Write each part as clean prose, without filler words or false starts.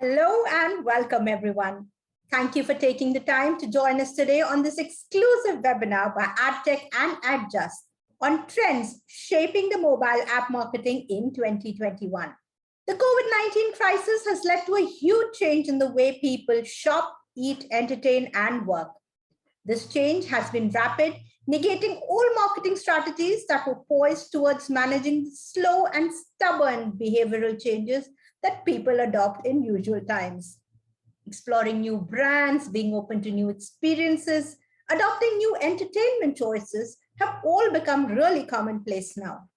Hello and welcome everyone. Thank you for taking the time to join us today on this exclusive webinar by AdTech and Adjust on trends shaping the mobile app marketing in 2021. The COVID-19 crisis has led to a huge change in the way people shop, eat, entertain, and work. This change has been rapid, negating all marketing strategies that were poised towards managing the slow and stubborn behavioral changes that people adopt in usual times. Exploring new brands, being open to new experiences, adopting new entertainment choices have all become really commonplace now.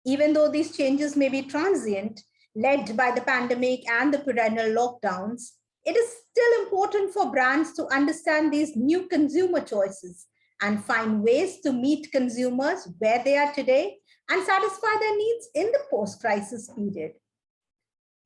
Even though these changes may be transient, led by the pandemic and the perennial lockdowns, it is still important for brands to understand these new consumer choices and find ways to meet consumers where they are today and satisfy their needs in the post-crisis period.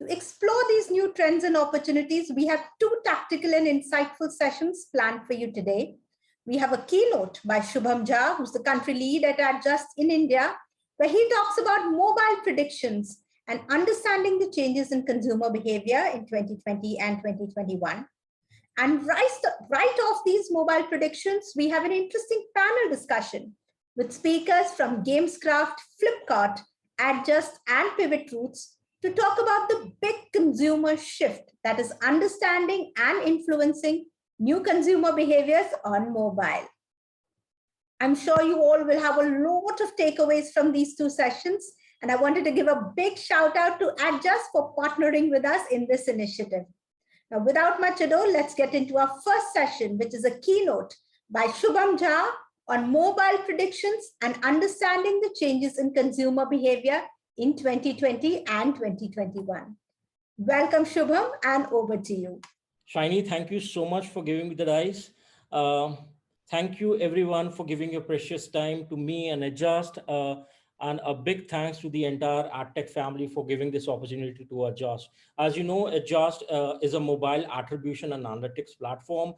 To explore these new trends and opportunities, we have two tactical and insightful sessions planned for you today. We have a keynote by Shubham Jha, who's the country lead at Adjust in India, where he talks about mobile predictions and understanding the changes in consumer behavior in 2020 and 2021. And right off these mobile predictions, we have an interesting panel discussion with speakers from Gamescraft, Flipkart, Adjust, and Pivot Roots to talk about the big consumer shift that is understanding and influencing new consumer behaviors on mobile. I'm sure you all will have a lot of takeaways from these two sessions, and I wanted to give a big shout out to Adjust for partnering with us in this initiative. Now, without much ado, let's get into our first session, which is a keynote by Shubham Jha on mobile predictions and understanding the changes in consumer behavior in 2020 and 2021. Welcome, Shubham, and over to you. Shiny, thank you so much for giving me the dice. Thank you, everyone, for giving your precious time to me and Adjust. And a big thanks to the entire AdTech family for giving this opportunity to Adjust. As you know, Adjust is a mobile attribution and analytics platform.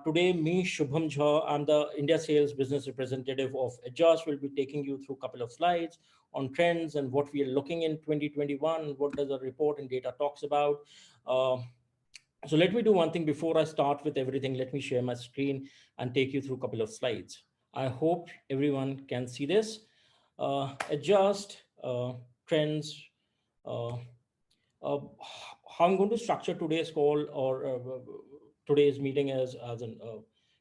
Today, me, Shubham Jha, I'm the India Sales Business Representative of Adjust. Will be taking you through a couple of slides on trends and what we are looking in 2021, what does the report and data talks about. So let me do one thing before I start with everything. Let me share my screen and take you through a couple of slides. I hope everyone can see this. Adjust, trends, how I'm going to structure today's call or today's meeting as an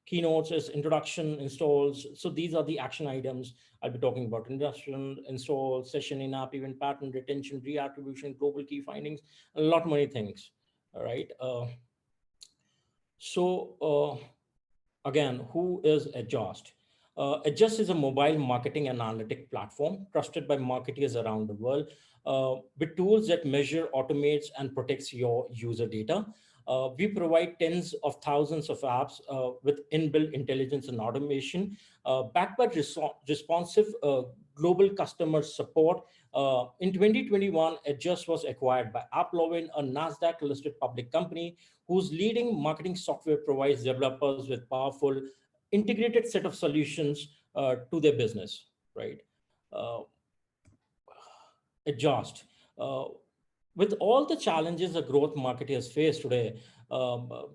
keynotes is introduction, installs. So these are the action items I'll be talking about: introduction, install, session in-app, event pattern, retention, reattribution, global key findings, a lot many things. All right. Again, who is Adjust? Adjust is a mobile marketing and analytic platform trusted by marketers around the world with tools that measure, automates, and protects your user data. We provide tens of thousands of apps with inbuilt intelligence and automation, backed by responsive global customer support. In 2021, Adjust was acquired by AppLovin, a NASDAQ-listed public company whose leading marketing software provides developers with powerful integrated set of solutions to their business, right? Adjust. With all the challenges a growth marketers face today,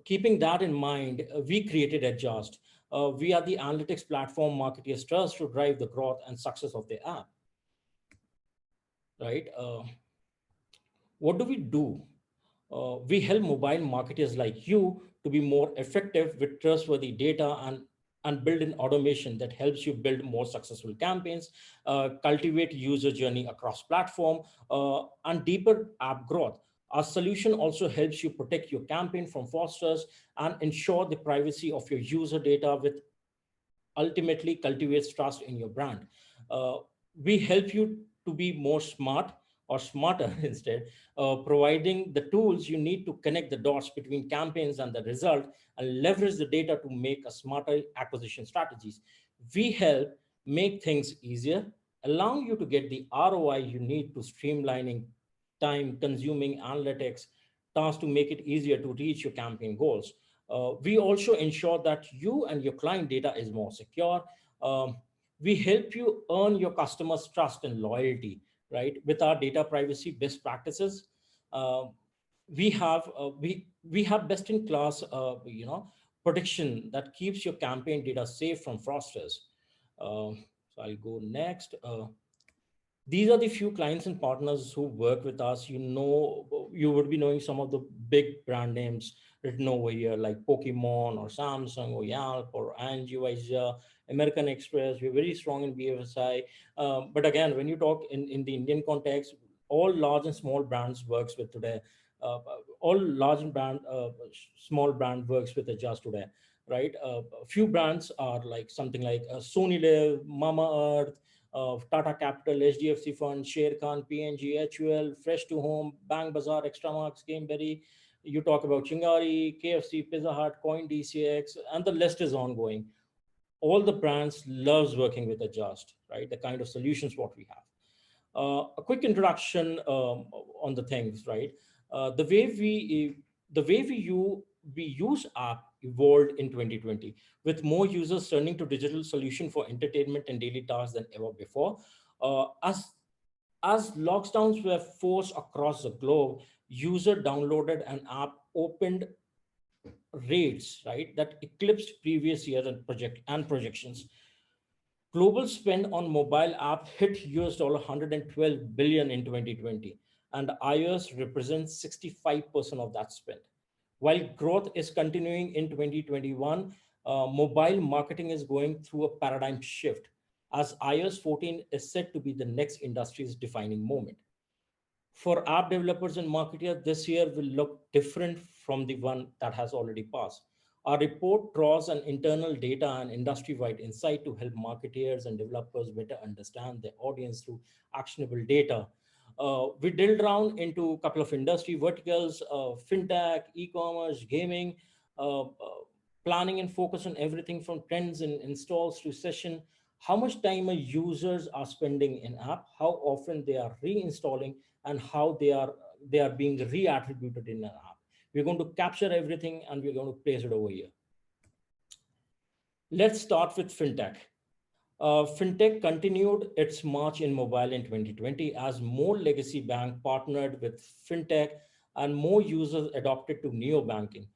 keeping that in mind, we created Adjust. We are the analytics platform marketers trust to drive the growth and success of their app, right? What do? We help mobile marketers like you to be more effective with trustworthy data and build an automation that helps you build more successful campaigns, cultivate user journey across platform, and deeper app growth. Our solution also helps you protect your campaign from fraudsters and ensure the privacy of your user data, with ultimately cultivates trust in your brand. We help you to be more smart or smarter instead, providing the tools you need to connect the dots between campaigns and the result and leverage the data to make a smarter acquisition strategies. We help make things easier, allowing you to get the ROI you need to streamlining time-consuming analytics tasks to make it easier to reach your campaign goals. We also ensure that you and your client data is more secure. We help you earn your customers' trust and loyalty, right, with our data privacy best practices. we have best in class protection that keeps your campaign data safe from fraudsters. So I'll go next. These are the few clients and partners who work with us. You would be knowing some of the big brand names written over here, like Pokemon or Samsung or Yelp or Angie, American Express. We're very strong in BFSI. But again, when you talk in the Indian context, all large and small brands works with today. All large and small brand works with Adjust today, right? A few brands are like something like Sony Live, Mama Earth, Tata Capital, HDFC Fund, Sher Khan, PNG, HUL, Fresh to Home, Bang Bazaar, Extra Marks, Gameberry. You talk about Chingari, KFC, Pizza Hut, Coin DCX, and the list is ongoing. All the brands loves working with Adjust, right? The kind of solutions what we have. A quick introduction on the things, right? The way we use app evolved in 2020, with more users turning to digital solution for entertainment and daily tasks than ever before. As lockdowns were forced across the globe, user downloaded an app, opened rates, right, that eclipsed previous years and projections. Global spend on mobile app hit $112 billion in 2020, and iOS represents 65% of that spend. While growth is continuing in 2021, mobile marketing is going through a paradigm shift, as iOS 14 is said to be the next industry's defining moment. For app developers and marketers, this year will look different from the one that has already passed. Our report draws on internal data and industry-wide insight to help marketers and developers better understand their audience through actionable data. We drilled down into a couple of industry verticals: fintech, e-commerce, gaming, planning, and focus on everything from trends and installs to session. How much time our users are spending in app, how often they are reinstalling, and how they are being reattributed in an app. We're going to capture everything and we're going to place it over here. Let's start with fintech. Fintech continued its march in mobile in 2020 as more legacy bank partnered with fintech and more users adopted to neo-banking.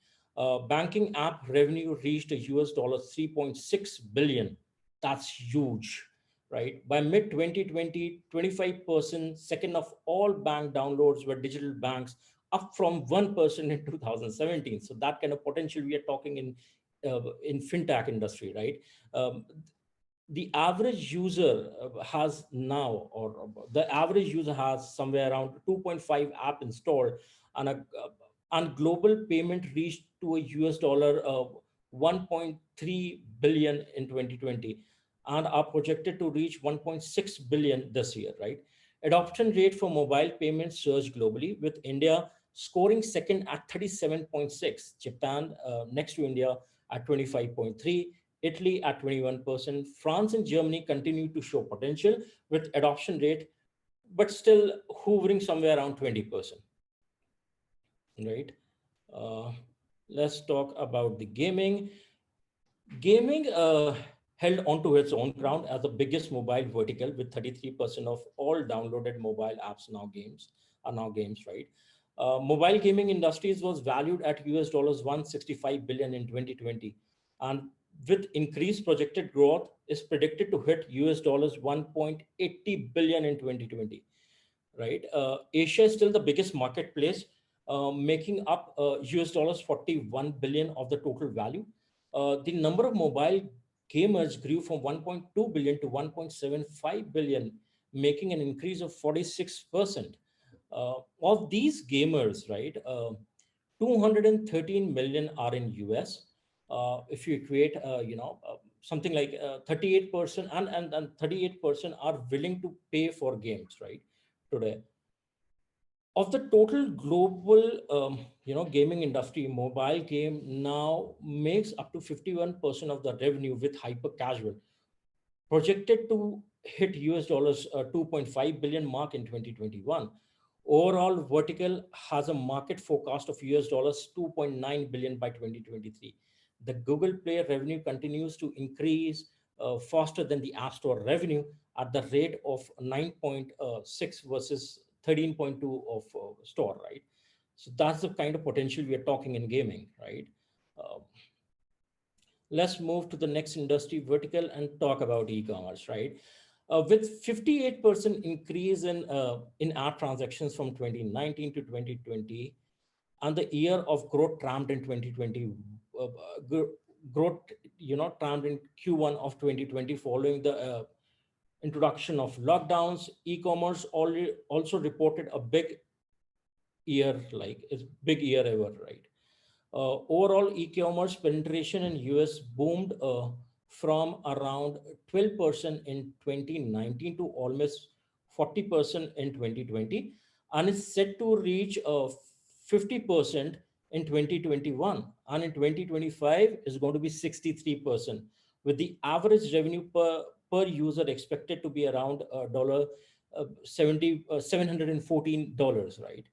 Banking app revenue reached a $3.6 billion. That's huge, right? By mid 2020, 25% second of all bank downloads were digital banks, up from 1% in 2017. So that kind of potential we are talking in fintech industry, right? Um, the average user has now, or the average user has somewhere around 2.5 app installed, and and global payment reached to a $1.3 billion in 2020, and are projected to reach 1.6 billion this year, right? Adoption rate for mobile payments surged globally, with India scoring second at 37.6, Japan next to India at 25.3, Italy at 21%. France and Germany continue to show potential with adoption rate, but still hovering somewhere around 20%, right? Uh, let's talk about the gaming. Gaming held onto its own ground as the biggest mobile vertical, with 33% of all downloaded mobile apps now games, right? Mobile gaming industries was valued at $165 billion in 2020, and with increased projected growth is predicted to hit $1.80 billion in 2020, right? Asia is still the biggest marketplace, making up $41 billion of the total value. The number of mobile gamers grew from 1.2 billion to 1.75 billion, making an increase of 46%. Of these gamers, right, 213 million are in US. If you equate, something like 38%, and 38% are willing to pay for games, right, today. Of the total global gaming industry, mobile game now makes up to 51% of the revenue, with hyper casual projected to hit $2.5 billion mark in 2021. Overall vertical has a market forecast of $2.9 billion by 2023. The Google Play revenue continues to increase faster than the App Store revenue, at the rate of 9.6 versus 13.2 of store, right? So that's the kind of potential we are talking in gaming, right? Uh, let's move to the next industry vertical and talk about e-commerce, right? With 58% increase in app transactions from 2019 to 2020, and the year of growth trammed in 2020, uh, growth, trammed in Q1 of 2020 following the introduction of lockdowns. E-commerce already also reported a big year, like it's big year ever, right? Overall, e-commerce penetration in US boomed from around 12% in 2019 to almost 40% in 2020, and is set to reach 50% in 2021, and in 2025 is going to be 63%, with the average revenue per user expected to be around dollar 714 dollars, right?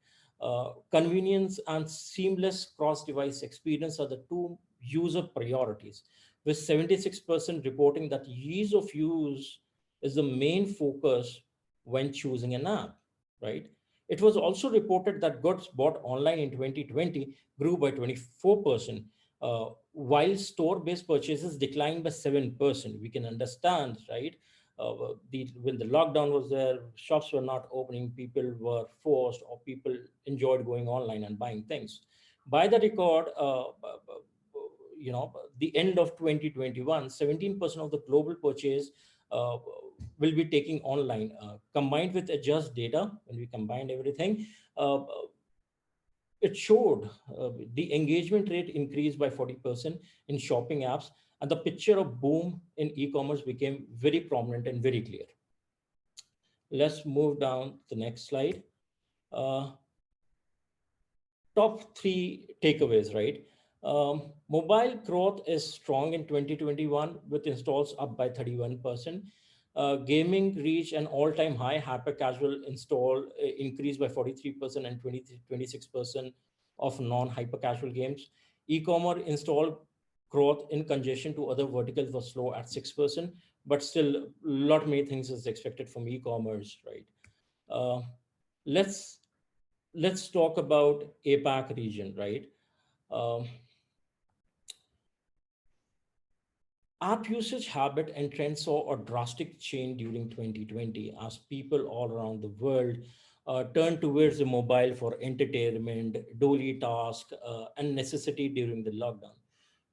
Convenience and seamless cross-device experience are the two user priorities, with 76% reporting that ease of use is the main focus when choosing an app, right? It was also reported that goods bought online in 2020 grew by 24%, while store-based purchases declined by 7%. We can understand, right? When the lockdown was there, shops were not opening, people were forced, or people enjoyed going online and buying things. By the record, the end of 2021, 17% of the global purchase uh, will be taking online. Combined with adjust data, when we combined everything, uh, it showed the engagement rate increased by 40% in shopping apps, and the picture of boom in e-commerce became very prominent and very clear. Let's move down to the next slide. Uh, top three takeaways, right? Mobile growth is strong in 2021 with installs up by 31%. Gaming reached an all-time high. Hyper casual install increased by 43% and 26% of non-hyper casual games. E-commerce install growth in conjunction to other verticals was slow at 6%, but still a lot many things is expected from e-commerce, right? Uh, let's let's talk about APAC region, right? Um, App usage habit and trends saw a drastic change during 2020 as people all around the world turned towards the mobile for entertainment, daily task, and necessity during the lockdown.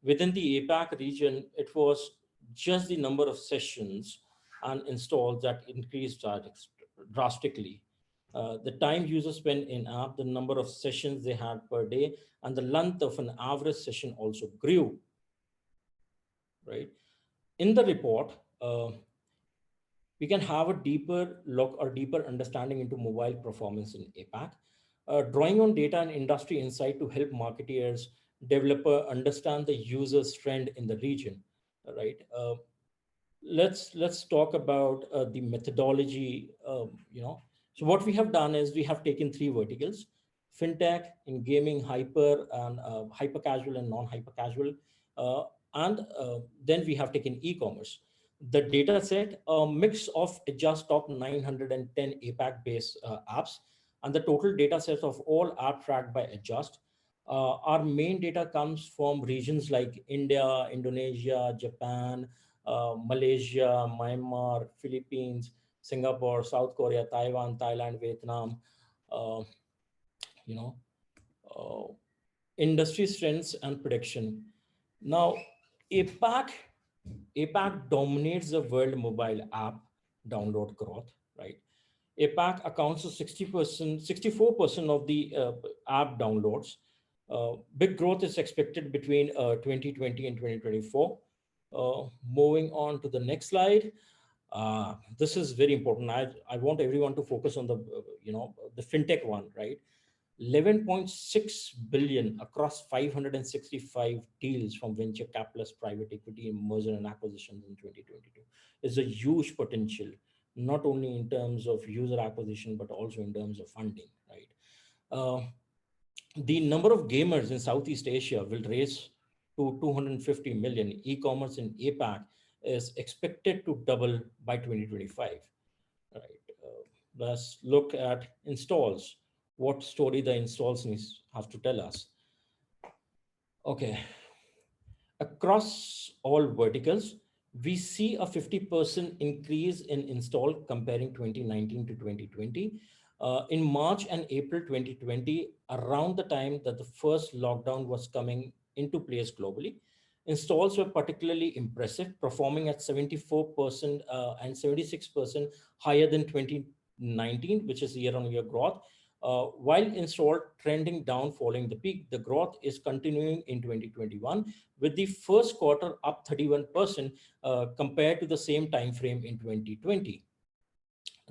Within the APAC region, it was just the number of sessions and installs that increased drastically. The time users spend in app, the number of sessions they had per day, and the length of an average session also grew, right? In the report, we can have a deeper look or deeper understanding into mobile performance in APAC, drawing on data and industry insight to help marketeers, developer understand the user's trend in the region, right? Let's talk about the methodology. So what we have done is we have taken three verticals: fintech, in gaming, hyper and hyper casual and non hyper casual, uh, and then we have taken e-commerce. The data set, a mix of just top 910 APAC based apps, and the total data set of all app tracked by adjust. Our main data comes from regions like India, Indonesia, Japan, Malaysia, Myanmar, Philippines, Singapore, South Korea, Taiwan, Thailand, Vietnam, uh, you know, uh, industry strengths and prediction. Now, APAC, APAC dominates the world mobile app download growth, right? APAC accounts for 60%, 64% of the app downloads. Big growth is expected between 2020 and 2024. Moving on to the next slide. This is very important. I want everyone to focus on the fintech one, right? 11.6 billion across 565 deals from venture capitalists, private equity, merger and acquisitions in 2022 is a huge potential, not only in terms of user acquisition, but also in terms of funding, right? Uh, the number of gamers in Southeast Asia will raise to 250 million. E-commerce in APAC is expected to double by 2025. Right. Let's look at installs. what story the installs needs have to tell us. Okay, across all verticals, we see a 50% increase in install comparing 2019 to 2020. In March and April 2020, around the time that the first lockdown was coming into place globally, installs were particularly impressive, performing at 74% and 76% higher than 2019, which is year-on-year growth. While install trending down following the peak, the growth is continuing in 2021, with the first quarter up 31% compared to the same time frame in 2020,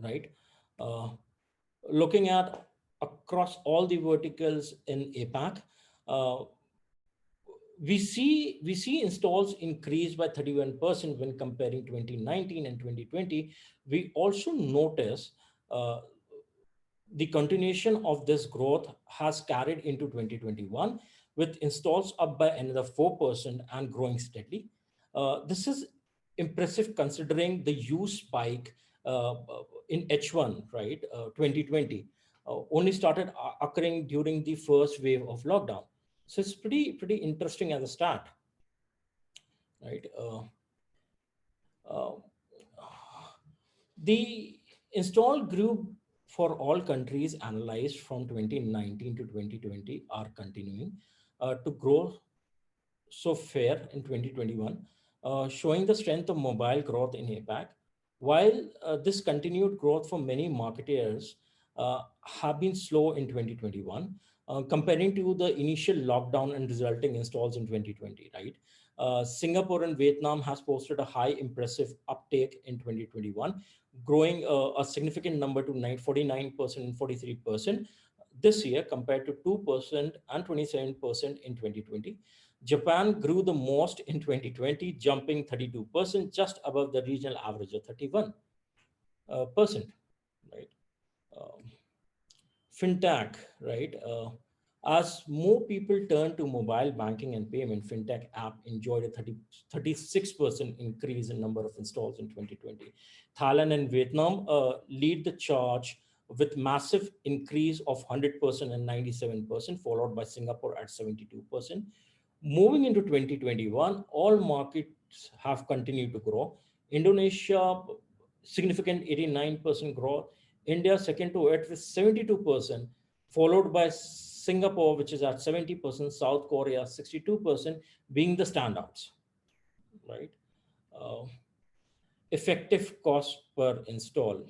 right? Uh, Looking at across all the verticals in APAC, uh, we see installs increase by 31% when comparing 2019 and 2020. We also notice uh, the continuation of this growth has carried into 2021, with installs up by another 4% and growing steadily. This is impressive considering the use spike in H1, right? 2020 only started occurring during the first wave of lockdown. So it's pretty interesting as a start, right? Uh, The install grew for all countries analyzed from 2019 to 2020 are continuing to grow so fair in 2021, showing the strength of mobile growth in APAC. While this continued growth for many marketers have been slow in 2021, comparing to the initial lockdown and resulting installs in 2020, right? Singapore and Vietnam has posted a high impressive uptake in 2021, growing a significant number to 49% and 43% this year compared to 2% and 27% in 2020. Japan grew the most in 2020, jumping 32%, just above the regional average of 31%, right? Um, Fintech, right? As more people turn to mobile banking and payment, fintech app enjoyed a 36% increase in number of installs in 2020. Thailand and Vietnam lead the charge with massive increase of 100% and 97%, followed by Singapore at 72%. Moving into 2021, all markets have continued to grow. Indonesia, significant 89% growth. India, second to it with 72%, followed by Singapore, which is at 70%, South Korea, 62%, being the standouts, right? Uh, Effective cost per install.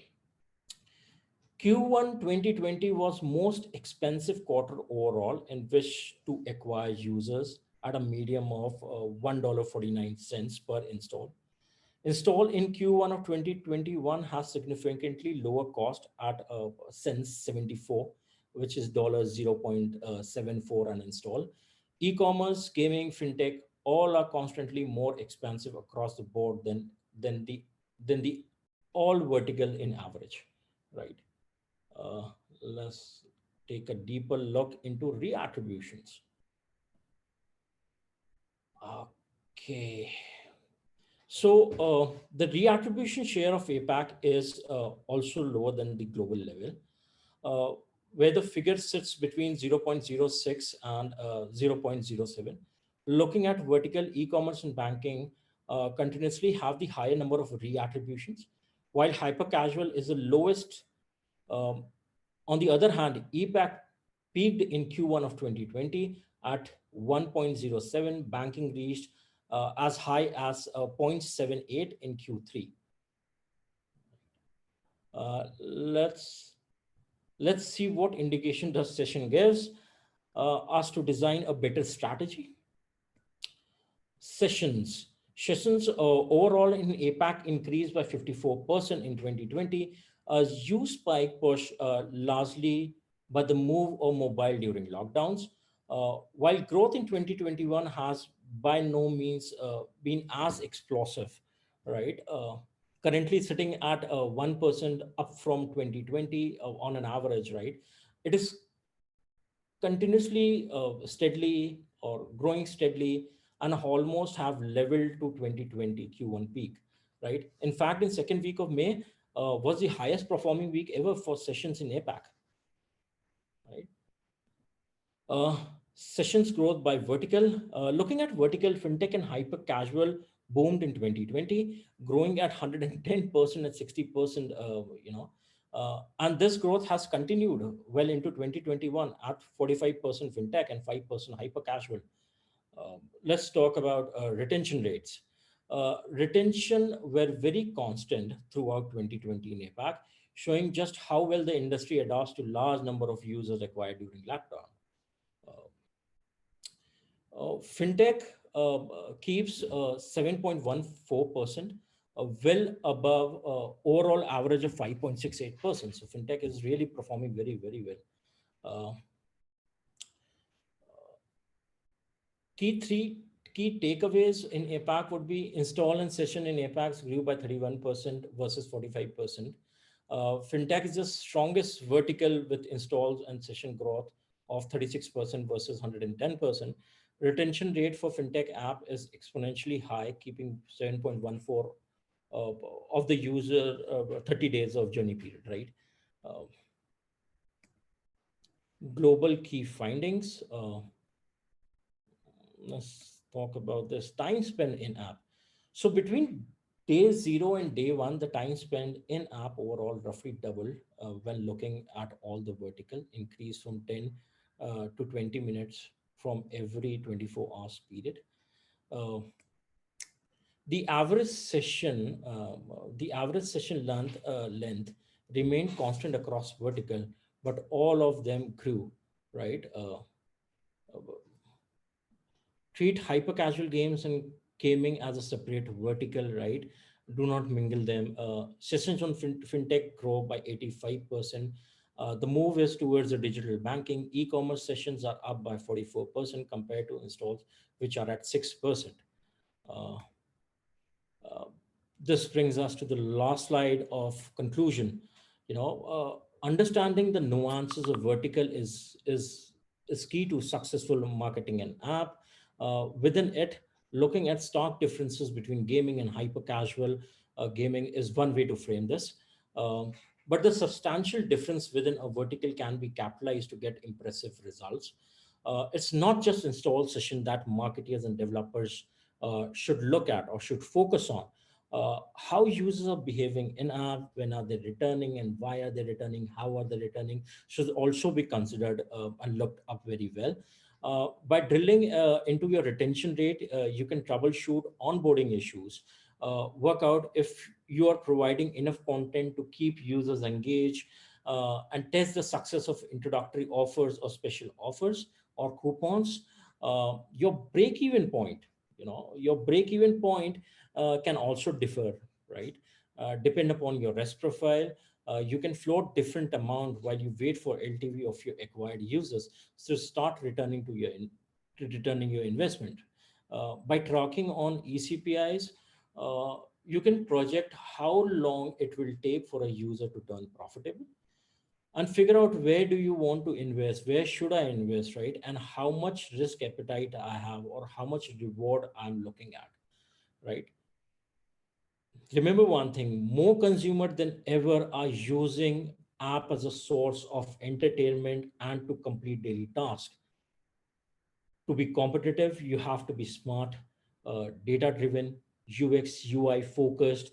Q1 2020 was most expensive quarter overall in which to acquire users at a medium of $1.49 per install. Install in Q1 of 2021 has significantly lower cost at cents 74, which is $0.74 an install. E-commerce, gaming, fintech, all are constantly more expensive across the board than the all vertical in average, right? Uh, let's take a deeper look into reattributions. Okay. So the reattribution share of APAC is also lower than the global level, where the figure sits between 0.06 and 0.07. Looking at vertical, e-commerce and banking continuously have the higher number of reattributions, while hyper-casual is the lowest. um, on the other hand, EPAC peaked in Q1 of 2020 at 1.07. Banking reached as high as 0.78 in Q3. Let's see what indication the session gives us to design a better strategy. Sessions overall in APAC increased by 54% in 2020. Use spike push largely by the move of mobile during lockdowns, while growth in 2021 has by no means been as explosive, right? Currently sitting at 1% up from 2020 on an average, right? It is continuously steadily or growing steadily and almost have leveled to 2020 Q1 peak, right? In fact, in second week of May was the highest performing week ever for sessions in APAC. right? Uh, Sessions growth by vertical. Looking at vertical, fintech and hyper casual boomed in 2020, growing at 110% and 60%. And this growth has continued well into 2021 at 45% fintech and 5% hyper casual. Let's talk about retention rates. Retention were very constant throughout 2020 in APAC, showing just how well the industry adapts to large number of users acquired during lockdown. Uh, Fintech keeps 7.14%, well above overall average of 5.68%. So fintech is really performing very, very well. Uh, Key three key takeaways in APAC would be install and session in APAC grew by 31% versus 45%. Fintech is the strongest vertical with installs and session growth of 36% versus 110%. Retention rate for fintech app is exponentially high, keeping 7.14 of the user 30 days of journey period, right? Uh, Global key findings. Let's talk about this time spent in app. So between day zero and day one, the time spent in app overall roughly doubled when looking at all the vertical, increase from 10 to 20 minutes from every 24 hours period. Uh, the average session length remained constant across vertical, but all of them grew, right? Uh, Treat hyper casual games and gaming as a separate vertical, right? Do not mingle them. Sessions on fintech grow by 85%. The move is towards the digital banking. E-commerce sessions are up by 44% compared to installs, which are at 6%. Uh, uh, this brings us to the last slide of conclusion. Understanding the nuances of vertical is key to successful marketing an app. Within it, looking at stark differences between gaming and hyper casual gaming is one way to frame this. Um, but the substantial difference within a vertical can be capitalized to get impressive results. It's not just install session that marketers and developers should look at or should focus on. How users are behaving in app, when are they returning and why are they returning, how are they returning, should also be considered and looked up very well. By drilling into your retention rate, you can troubleshoot onboarding issues, work out if you are providing enough content to keep users engaged, and test the success of introductory offers or special offers or coupons. Your break-even point, can also differ, right? Depend upon your risk profile. You can float different amount while you wait for LTV of your acquired users to start returning your investment. By tracking on ECPIs, you can project how long it will take for a user to turn profitable and figure out where do you want to invest, where should I invest, right? And how much risk appetite I have or how much reward I'm looking at, right? Remember one thing, more consumer than ever are using app as a source of entertainment and to complete daily tasks. To be competitive, you have to be smart, data driven, UX, UI focused.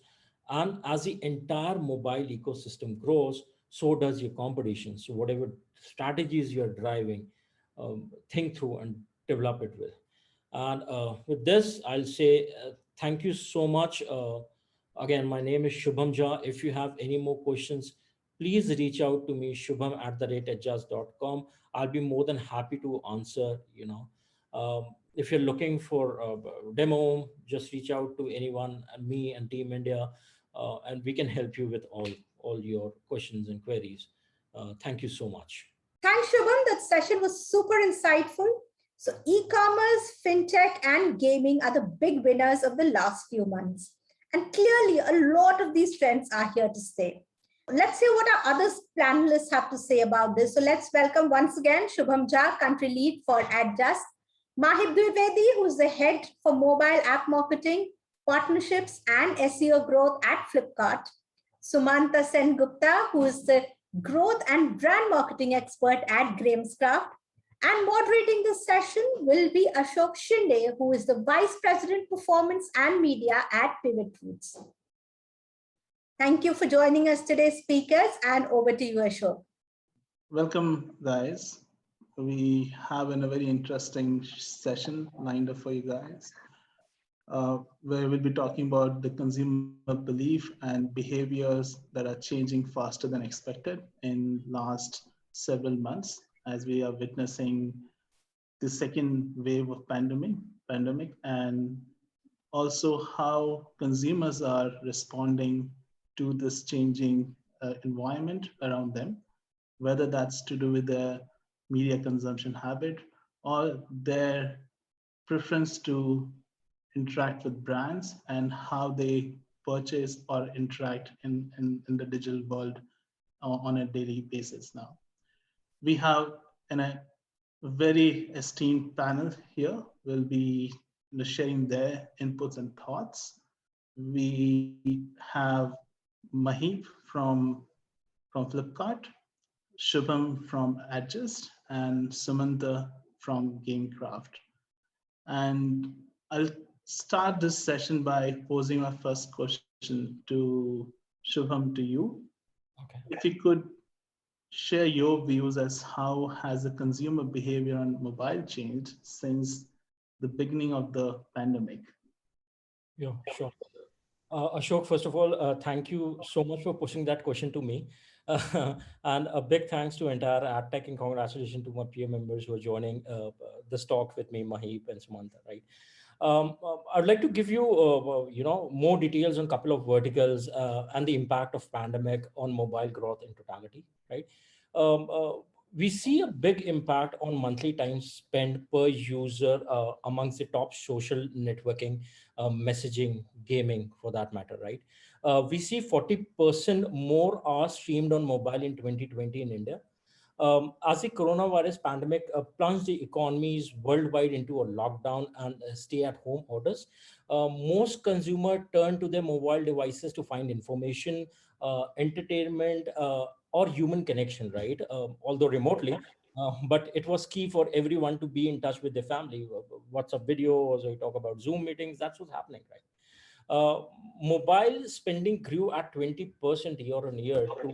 And as the entire mobile ecosystem grows, so does your competition. So, whatever strategies you're driving, think through and develop it with. And with this, I'll say thank you so much. Again, my name is Shubham Jha. If you have any more questions, please reach out to me, shubham@adjust.com. I'll be more than happy to answer. If you're looking for a demo, just reach out to anyone, me and Team India, and we can help you with all your questions and queries. Thank you so much. Thanks, Shubham. That session was super insightful. So, e commerce, fintech, and gaming are the big winners of the last few months. And clearly, a lot of these trends are here to stay. Let's hear what our other panelists have to say about this. So, let's welcome once again Shubham Jha, country lead for Adjust, Mahib Dwivedi, who's the head for mobile app marketing, partnerships, and SEO growth at Flipkart, Sumanta Sen Gupta, who is the growth and brand marketing expert at Gramescraft. And moderating this session will be Ashok Shinde, who is the Vice President Performance and Media at Pivot Foods. Thank you for joining us today, speakers, and over to you, Ashok. Welcome, guys. We have a very interesting session lined up for you guys, where we'll be talking about the consumer belief and behaviors that are changing faster than expected in last several months, as we are witnessing the second wave of pandemic, and also how consumers are responding to this changing environment around them, whether that's to do with their media consumption habit or their preference to interact with brands and how they purchase or interact in the digital world on a daily basis now. We have a very esteemed panel here will be sharing their inputs and thoughts. We have Mahip from Flipkart, Shubham from Adjust, and Samantha from Gamecraft. And I'll start this session by posing my first question to Shubham, to you. Okay. If you could share your views as how has the consumer behavior on mobile changed since the beginning of the pandemic? Yeah, sure. Ashok, first of all, thank you so much for pushing that question to me. And a big thanks to entire AdTech and congratulations to my peer members who are joining this talk with me, Mahip and Samantha, right? I'd like to give you, more details on a couple of verticals and the impact of pandemic on mobile growth in totality, right? Um, uh, we see a big impact on monthly time spent per user amongst the top social networking, messaging, gaming, for that matter, right? We see 40% more hours streamed on mobile in 2020 in India, as the coronavirus pandemic plunged the economies worldwide into a lockdown and stay-at-home orders. Most consumers turn to their mobile devices to find information, entertainment, or human connection, right? Although remotely, but it was key for everyone to be in touch with their family. WhatsApp videos, or we talk about Zoom meetings. That's what's happening, right? Uh, Mobile spending grew at 20% year on year to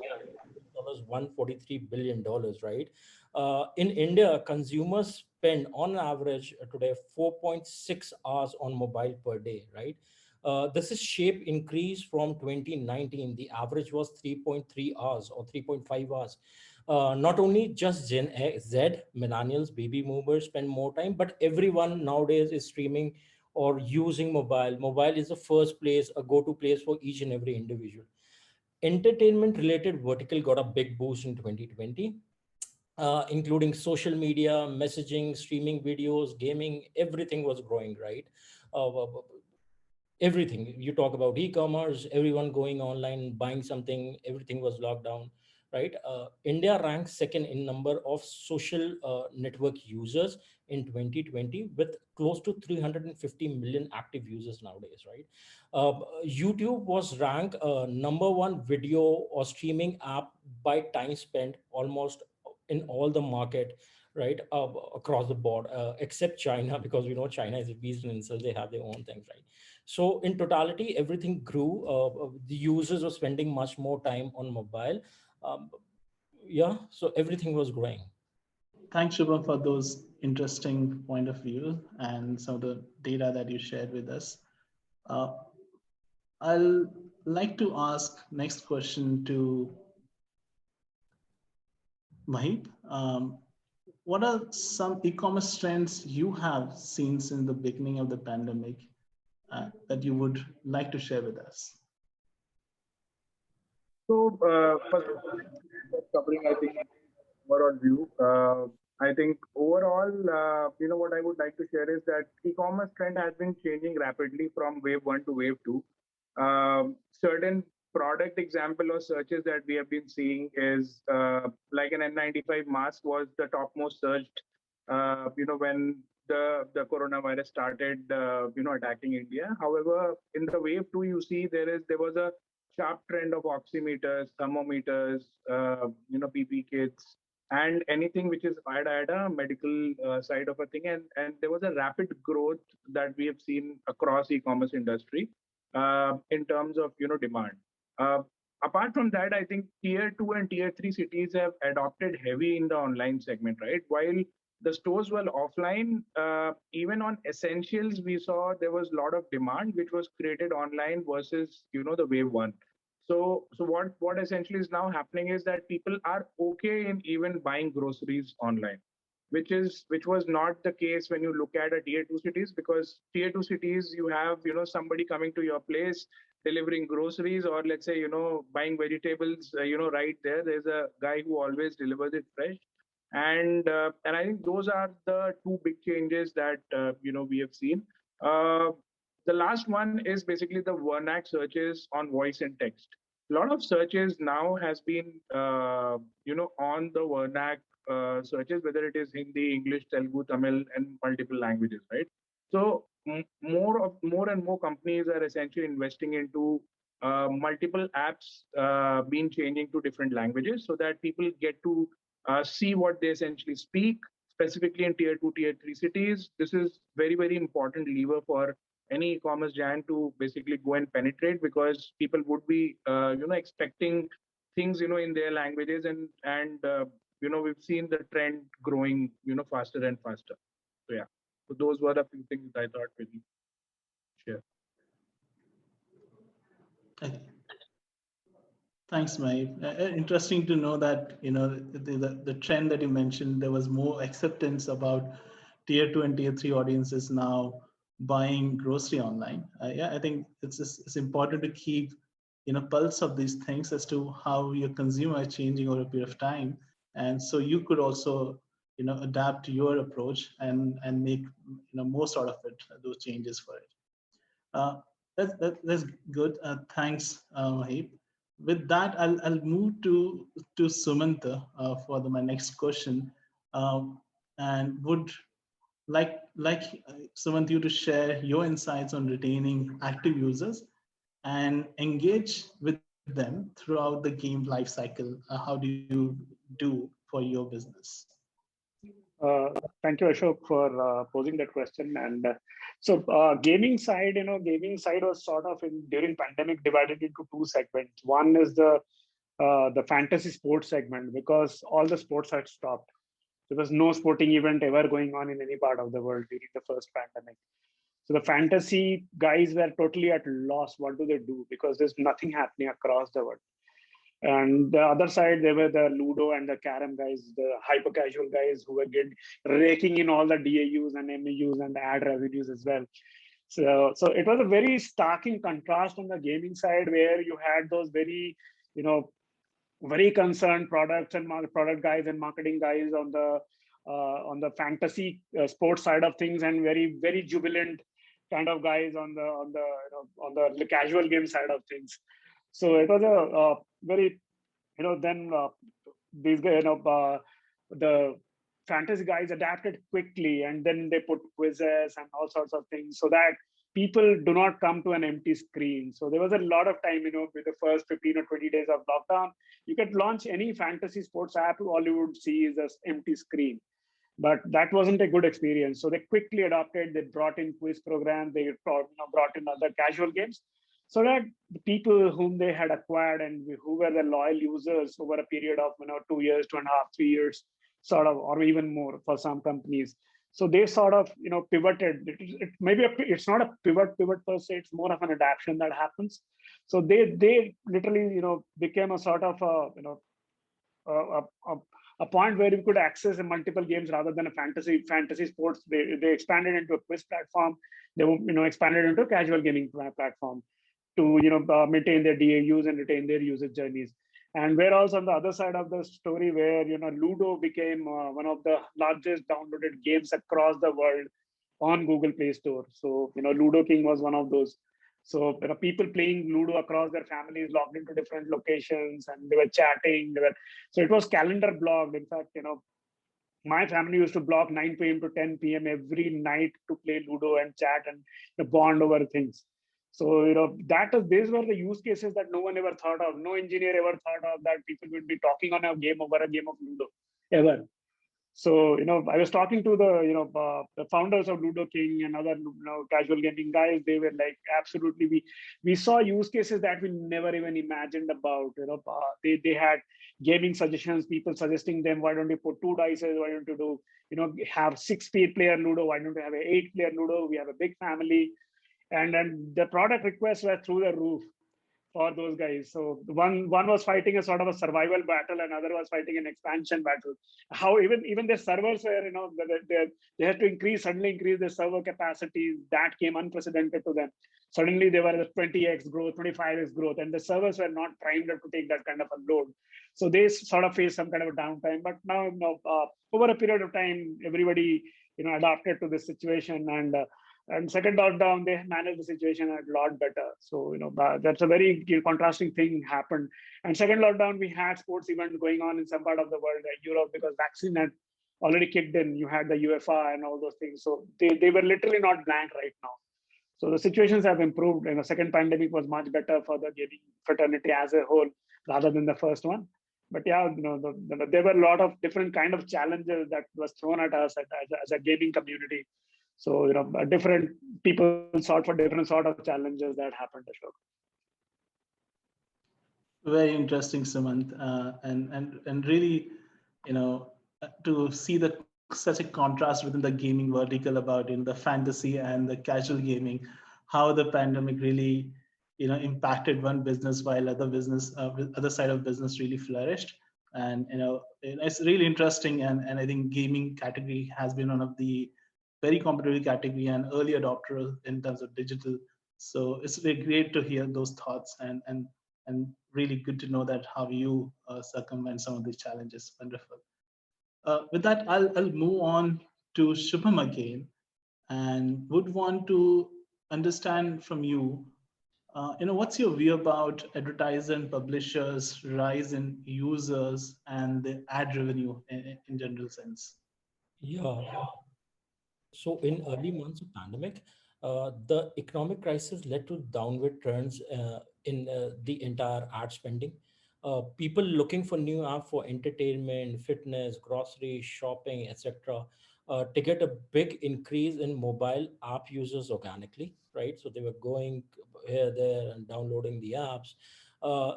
$143 billion, right? In India, consumers spend on average today 4.6 hours on mobile per day, right? This is shape increase from 2019. The average was 3.3 hours or 3.5 hours. Not only just Z, millennials, baby movers spend more time, but everyone nowadays is streaming or using mobile. Mobile is the first place, a go-to place for each and every individual. Entertainment related vertical got a big boost in 2020, including social media, messaging, streaming videos, gaming. Everything was growing, right? Everything you talk about, e-commerce, everyone going online buying something, everything was locked down, right? India ranks second in number of social network users in 2020 with close to 350 million active users nowadays, right? YouTube was ranked number one video or streaming app by time spent almost in all the market, right? Across the board, except China, because we know China is a beast in itself, they have their own things, right? So in totality, everything grew. The users were spending much more time on mobile. Um, yeah, so everything was growing. Thanks, Shubham, for those interesting point of view and some of the data that you shared with us. Uh, I'll like to ask next question to Mahip. What are some e-commerce trends you have seen since the beginning of the pandemic that you would like to share with us? So, first, covering, I think, overall view. I think overall, what I would like to share is that e-commerce trend has been changing rapidly from wave one to wave two. Certain product example or searches that we have been seeing is like an N95 mask was the topmost searched, when the coronavirus started, attacking India. However, in the wave two, you see there was a sharp trend of oximeters, thermometers, PP kits, and anything which is at a medical side of a thing. And there was a rapid growth that we have seen across e-commerce industry in terms of demand. Uh, Apart from that, I think tier 2 and tier 3 cities have adopted heavy in the online segment, right? While the stores were offline, even on essentials, we saw there was a lot of demand, which was created online versus, the wave one. So what essentially is now happening is that people are okay in even buying groceries online, which was not the case when you look at a tier 2 cities, because tier 2 cities, you have, somebody coming to your place, delivering groceries, or let's say, buying vegetables, right there. There's a guy who always delivers it fresh. And I think those are the two big changes that we have seen. Uh, the last one is basically the Vernac searches on voice and text. A lot of searches now has been on the Vernac searches, whether it is Hindi, English, Telugu, Tamil, and multiple languages, right? So more and more companies are essentially investing into multiple apps being changing to different languages, so that people get to see what they essentially speak, specifically in tier 2, tier 3 cities. This is very, very important lever for any e-commerce giant to basically go and penetrate, because people would be, expecting things, in their languages, and we've seen the trend growing, faster and faster. So yeah, so those were a few things I thought we'll share. Okay. Thanks, Mahib. Interesting to know that the trend that you mentioned, there was more acceptance about tier 2 and tier 3 audiences now buying grocery online. Yeah, I think it's important to keep pulse of these things as to how your consumer is changing over a period of time, and so you could also adapt your approach and make most out of it, those changes for it. That's good. Thanks, Mahib. With that, I'll move to Sumanta for my next question, and would like Sumanta you to share your insights on retaining active users and engage with them throughout the game life cycle. How do you do for your business? Thank you, Ashok, for posing that question. And gaming side, gaming side was sort of during pandemic divided into two segments. One is the fantasy sports segment, because all the sports had stopped. There was no sporting event ever going on in any part of the world during the first pandemic. So the fantasy guys were totally at loss. What do they do? Because there's nothing happening across the world. And the other side, there were the Ludo and the Carom guys, the hyper casual guys who were raking in all the DAUs and MAUs and the ad revenues as well. So it was a very starking contrast on the gaming side, where you had those very, very concerned products and product guys and marketing guys on the fantasy sports side of things, and very, very jubilant kind of guys on the casual game side of things. So it was a very, then these guys, the fantasy guys adapted quickly, and then they put quizzes and all sorts of things so that people do not come to an empty screen. So there was a lot of time, with the first 15 or 20 days of lockdown, you could launch any fantasy sports app, all you would see is an empty screen. But that wasn't a good experience. So they quickly adopted, they brought in quiz programs, they brought in other casual games, so that the people whom they had acquired and who were the loyal users over a period of 2 years, 2.5, 3 years, sort of, or even more for some companies. So they sort of pivoted. It's not a pivot per se. It's more of an adaptation that happens. So they literally became a sort of a point where you could access multiple games rather than a fantasy sports. They expanded into a quiz platform. They expanded into a casual gaming platform to maintain their DAUs and retain their user journeys. And whereas on the other side of the story, where Ludo became one of the largest downloaded games across the world on Google Play Store. So Ludo King was one of those. So people playing Ludo across their families, logged into different locations, and they were chatting. So it was calendar blocked. In fact, my family used to block 9 p.m. to 10 p.m. every night to play Ludo and chat and bond over things. So, these were the use cases that no one ever thought of. No engineer ever thought of that people would be talking on a game over a game of Ludo ever. So, I was talking to the founders of Ludo King and other, casual gaming guys. They were like, absolutely, we saw use cases that we never even imagined about. They had gaming suggestions, people suggesting them, why don't you put 2 dices? Why don't you do, have 6-player Ludo? Why don't you have an 8-player Ludo? We have a big family. And then the product requests were through the roof for those guys. So one was fighting a sort of a survival battle, another was fighting an expansion battle. How even their servers were, they had to suddenly increase their server capacity. That came unprecedented to them. Suddenly they were at 20x growth, 25x growth, and the servers were not primed to take that kind of a load. So they sort of faced some kind of a downtime. But now, over a period of time, everybody, adapted to this situation, and second lockdown, they managed the situation a lot better. So, that's a very contrasting thing happened. And second lockdown, we had sports events going on in some part of the world, like Europe, because vaccine had already kicked in. You had the UEFA and all those things. So they were literally not blank right now. So the situations have improved. Second pandemic was much better for the gaming fraternity as a whole, rather than the first one. But yeah, there were a lot of different kind of challenges that was thrown at us as a gaming community. So, different people sought for different sort of challenges that happened, Ashok. Very interesting, Sumant, and really, to see such a contrast within the gaming vertical about the fantasy and the casual gaming, how the pandemic really impacted one business while other side of business really flourished. And it's really interesting, and I think gaming category has been one of the very competitive category and early adopter in terms of digital. So it's really great to hear those thoughts, and really good to know that how you circumvent some of these challenges. Wonderful. With that, I'll move on to Shubham again, and would want to understand from you, what's your view about advertisers and publishers' rise in users and the ad revenue in general sense? Yeah. So in early months of pandemic, the economic crisis led to downward trends in the entire ad spending. People looking for new app for entertainment, fitness, grocery, shopping, etc. To get a big increase in mobile app users organically, right? So they were going here, there, and downloading the apps.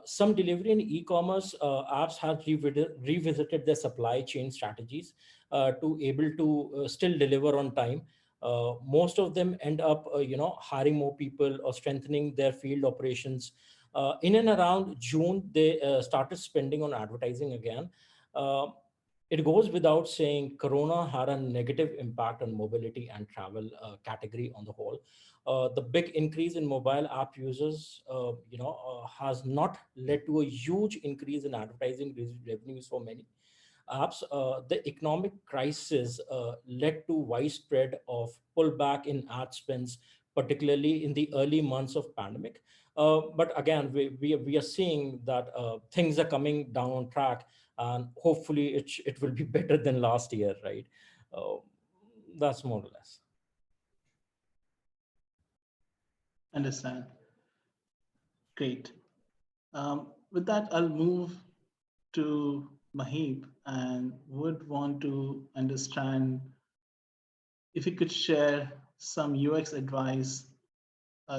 Some delivery and e-commerce apps have revisited their supply chain strategies to able to still deliver on time. Most of them end up hiring more people or strengthening their field operations. In and around June, they started spending on advertising again. uh, it goes without saying corona had a negative impact on mobility and travel category on the whole. The big increase in mobile app users has not led to a huge increase in advertising revenues for many apps. The economic crisis led to widespread of pullback in ad spends, particularly in the early months of pandemic. But again, we are seeing that things are coming down on track, and hopefully it will be better than last year, right? Uh, that's more or less. Understand. Great. With that, I'll move to Mahib and would want to understand if you could share some UX advice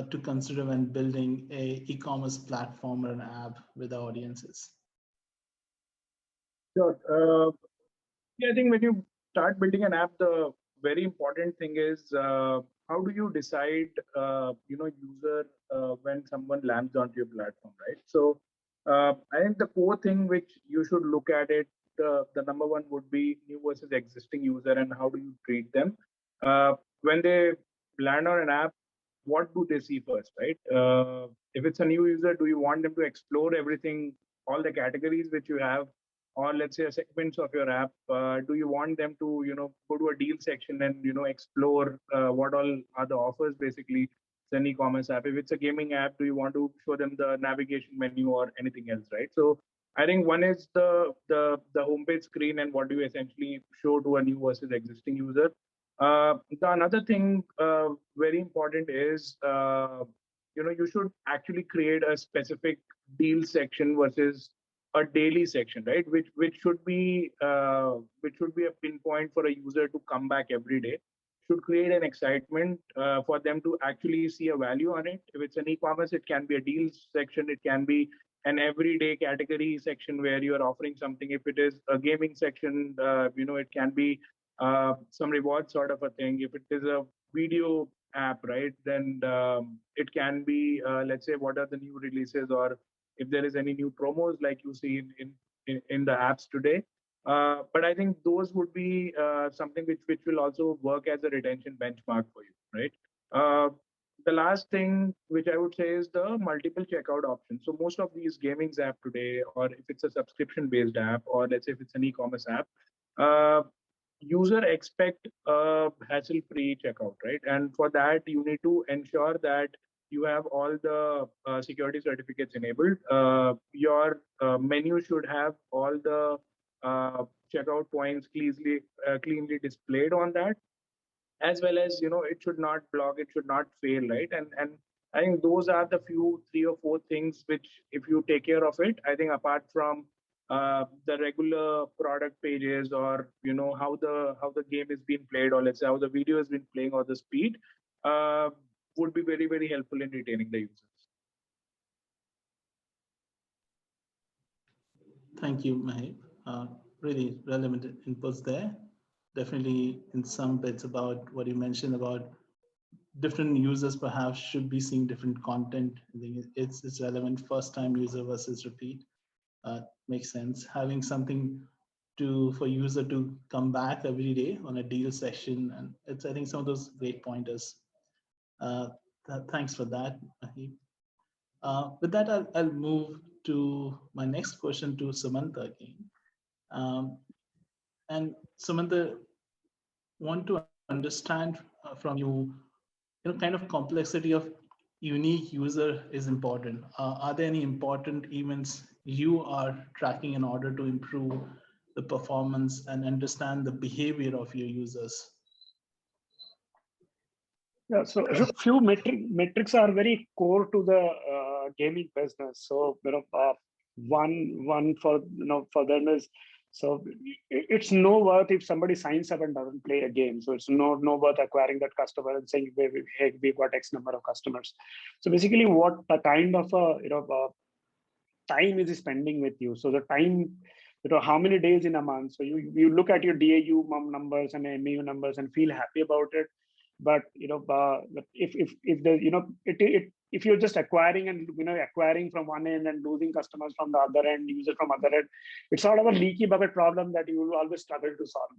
to consider when building a e-commerce platform or an app with the audiences. Sure. Yeah, I think when you start building an app, the very important thing is how do you decide, user when someone lands onto your platform, right? So I think the core thing which you should look at it, the number one would be new versus existing user and how do you treat them. When they land on an app, what do they see first, right? If it's a new user, do you want them to explore everything, all the categories which you have, or let's say segments of your app? Do you want them to go to a deal section and explore what all are the offers? Basically, it's an e-commerce app. If it's a gaming app, do you want to show them the navigation menu or anything else, right? So I think one is the homepage screen and what do you essentially show to a new versus existing user. The another thing very important is you should actually create a specific deal section versus a daily section, right? Which should be a pinpoint for a user to come back every day. Should create an excitement for them to actually see a value on it. If it's an e-commerce, it can be a deals section. It can be an everyday category section where you are offering something. If it is a gaming section, it can be some reward sort of a thing. If it is a video app, right, then it can be, let's say, what are the new releases, or if there is any new promos like you see in the apps today. But I think those would be something which will also work as a retention benchmark for you, right? The last thing which I would say is the multiple checkout options. So most of these gamings app today, or if it's a subscription based app, or let's say if it's an e-commerce app, user expect a hassle-free checkout, right? And for that, you need to ensure that you have all the security certificates enabled. Your menu should have all the checkout points cleanly displayed on that, as well as it should not block, it should not fail, right? And I think those are the few 3 or 4 things which, if you take care of it, I think apart from the regular product pages, or how the game is being played, or let's say how the video has been playing, or the speed, would be very, very helpful in retaining the users. Thank you, Mahib. Really relevant inputs there. Definitely in some bits about what you mentioned about different users perhaps should be seeing different content. I think it's relevant. First time user versus repeat makes sense. Having something for user to come back every day on a deal session, and it's, I think, some of those great pointers. Thanks for that, Mahib. With that, I'll move to my next question to Samantha again. And Samantha, want to understand from you, kind of complexity of unique user is important. Are there any important events you are tracking in order to improve the performance and understand the behavior of your users? Yeah, so a few metrics are very core to the gaming business. So one for them is, so it's no worth if somebody signs up and doesn't play a game. So it's no worth acquiring that customer and saying, hey, we've got X number of customers. So basically, what a kind of time is spending with you. So the time, how many days in a month. So you look at your DAU numbers and MAU numbers and feel happy about it. But if you're just acquiring and acquiring from one end and losing customers from the other end, user from other end, it's sort of a leaky bucket problem that you will always struggle to solve.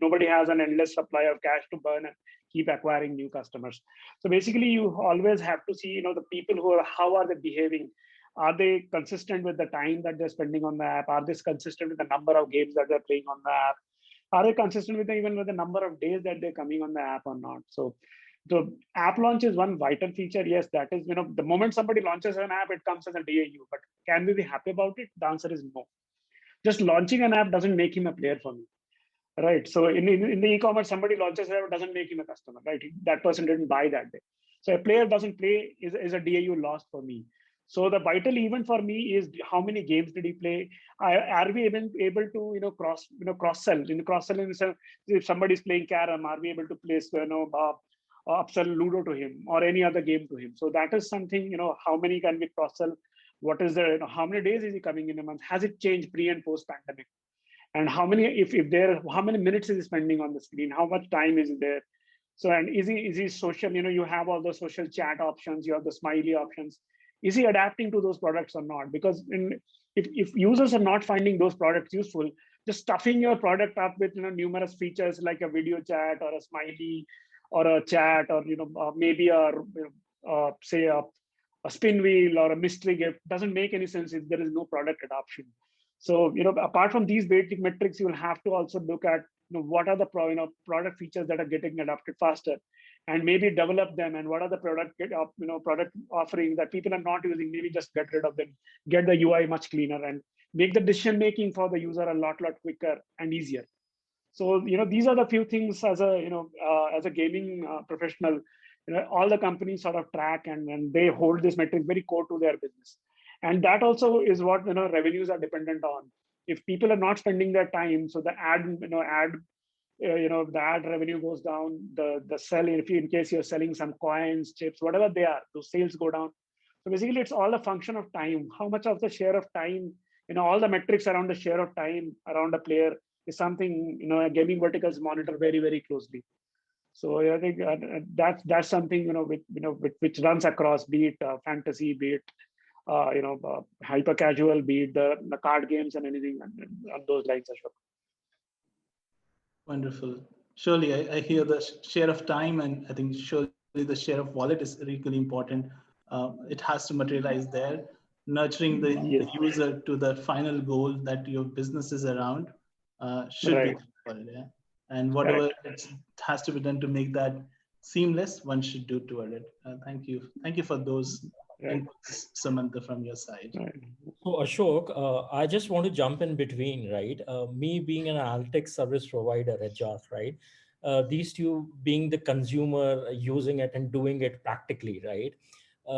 Nobody has an endless supply of cash to burn and keep acquiring new customers. So basically, you always have to see the people how are they behaving. Are they consistent with the time that they're spending on the app? Are they consistent with the number of games that they're playing on the app? Are they consistent with even with the number of days that they're coming on the app or not? So the app launch is one vital feature. Yes, that is, the moment somebody launches an app, it comes as a DAU. But can we be happy about it? The answer is no. Just launching an app doesn't make him a player for me. Right. So in the e-commerce, somebody launches an app, doesn't make him a customer. Right. That person didn't buy that day. So a player doesn't play is a DAU lost for me. So the vital event for me is how many games did he play? Are we able to cross sell? In cross selling, if somebody is playing Carom, are we able to place upsell Ludo to him or any other game to him? So that is something. How many can we cross sell? What is the how many days is he coming in a month? Has it changed pre and post pandemic? And how many how many minutes is he spending on the screen? How much time is there? So, and is he social? You have all the social chat options. You have the smiley options. Is he adapting to those products or not? Because if users are not finding those products useful, just stuffing your product up with numerous features like a video chat or a smiley or a chat or maybe say a spin wheel or a mystery gift doesn't make any sense if there is no product adoption. So apart from these basic metrics, you'll have to also look at what are the product features that are getting adopted faster, and maybe develop them. And what are the product offerings that people are not using? Maybe just get rid of them, get the UI much cleaner, and make the decision making for the user a lot quicker and easier. So these are the few things as a gaming professional all the companies sort of track and they hold this metric very core to their business. And that also is what revenues are dependent on. If people are not spending their time, so the the ad revenue goes down, the sell, if you, in case you're selling some coins, chips, whatever they are, those sales go down. So basically it's all a function of time. How much of the share of time, all the metrics around the share of time around a player is something, gaming verticals monitor very, very closely. So I think that's something, which runs across, be it fantasy, be it, hyper casual, be it the card games and anything on those lines, Ashok. Wonderful. Surely I hear the share of time, and I think surely the share of wallet is really important. It has to materialize there, nurturing the user to the final goal that your business is around should be there. Yeah? And whatever it has to be done to make that seamless, one should do toward it. Thank you. Thank you for those inputs, Samantha, from your side. So Ashok, I just want to jump in between, right? Me being an analytics service provider at JAS, right? These two being the consumer using it and doing it practically, right?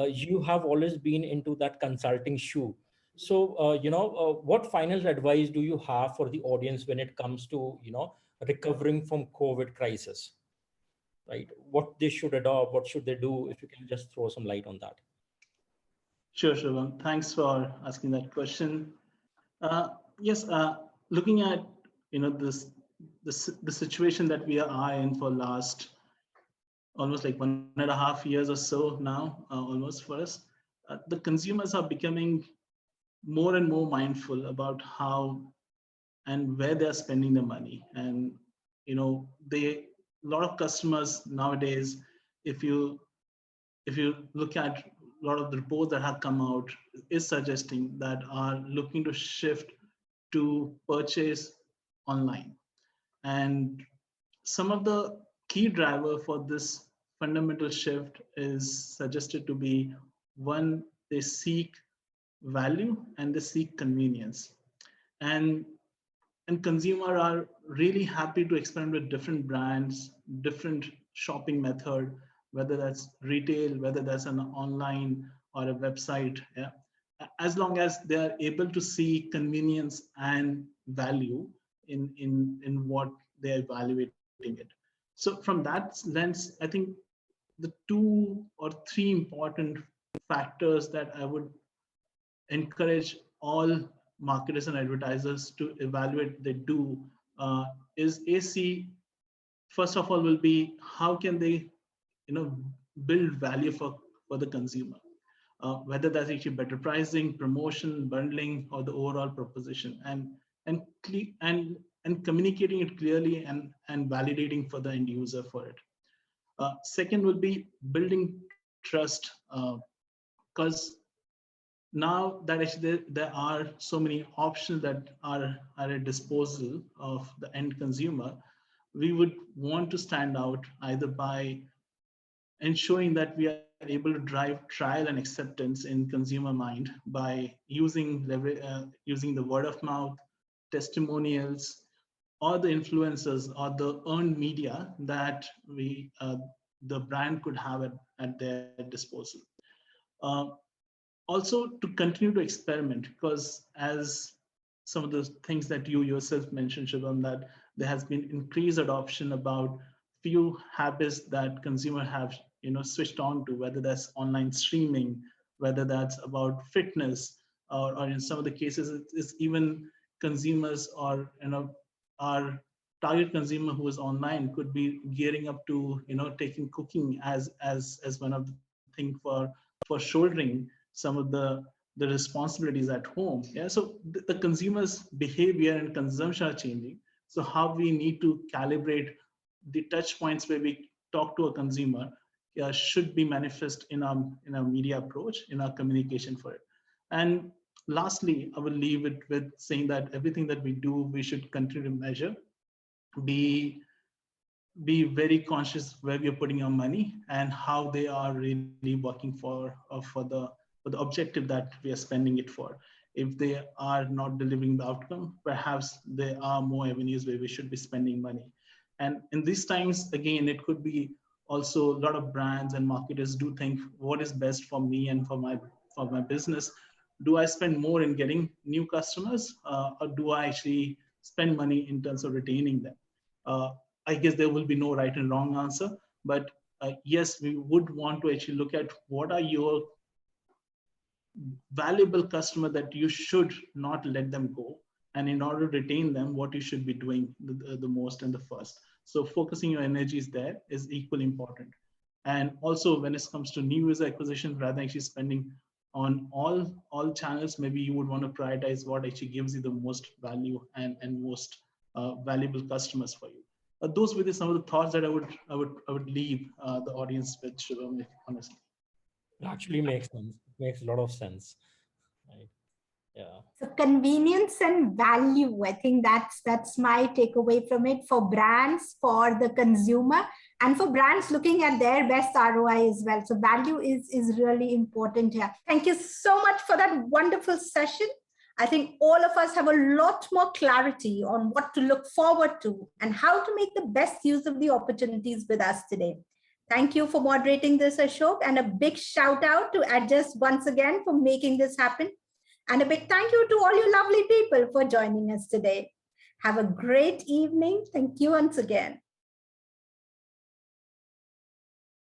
You have always been into that consulting shoe. So, what final advice do you have for the audience when it comes to, recovering from COVID crisis, right? What they should adopt, what should they do? If you can just throw some light on that. Sure, Shubham. Thanks for asking that question. Yes, looking at the situation that we are in for last almost like 1.5 years or so now, almost for us, the consumers are becoming more and more mindful about how and where they are spending the money. And a lot of customers nowadays, if you look at a lot of the reports that have come out, is suggesting that are looking to shift to purchase online. And some of the key driver for this fundamental shift is suggested to be, one, they seek value and they seek convenience. And consumer are really happy to experiment with different brands, different shopping method, whether that's retail, whether that's an online or a website. Yeah. As long as they are able to see convenience and value in what they're evaluating it. So from that lens, I think the 2 or 3 important factors that I would encourage all marketers and advertisers to evaluate they do is AC. First of all, will be how can they build value for the consumer, whether that's actually better pricing, promotion, bundling, or the overall proposition, and communicating it clearly and validating for the end user for it. Second will be building trust, because now that actually there are so many options that are at a disposal of the end consumer, we would want to stand out either by ensuring that we are able to drive trial and acceptance in consumer mind by using the word of mouth, testimonials, or the influencers or the earned media that the brand could have at their disposal. Also to continue to experiment, because as some of the things that you yourself mentioned, Shubham, that there has been increased adoption about few habits that consumer have switched on to, whether that's online streaming, whether that's about fitness, or in some of the cases it's even consumers or our target consumer who is online could be gearing up to taking cooking as one of the things for shouldering some of the responsibilities at home. Yeah, so the consumer's behavior and consumption are changing. So how we need to calibrate the touch points where we talk to a consumer should be manifest in our media approach, in our communication for it. And lastly, I will leave it with saying that everything that we do, we should continue to measure, be very conscious where we are putting our money and how they are really working for the objective that we are spending it for. If they are not delivering the outcome, perhaps there are more avenues where we should be spending money. And in these times, again, it could be Also, a lot of brands and marketers do think what is best for me and for my business. Do I spend more in getting new customers, or do I actually spend money in terms of retaining them? I guess there will be no right and wrong answer, but yes, we would want to actually look at what are your valuable customer that you should not let them go. And in order to retain them, what you should be doing the most and the first. So focusing your energies there is equally important. And also when it comes to new user acquisition, rather than actually spending on all channels, maybe you would want to prioritize what actually gives you the most value and most valuable customers for you. Those were some of the thoughts that I would leave the audience with, Shubham, honestly. It actually makes sense. It makes a lot of sense. Right. Yeah. So convenience and value, I think that's my takeaway from it for brands, for the consumer, and for brands looking at their best ROI as well. So value is really important here. Thank you so much for that wonderful session. I think all of us have a lot more clarity on what to look forward to and how to make the best use of the opportunities with us today. Thank you for moderating this, Ashok, and a big shout out to Adjust once again for making this happen. And a big thank you to all you lovely people for joining us today. Have a great evening. Thank you once again.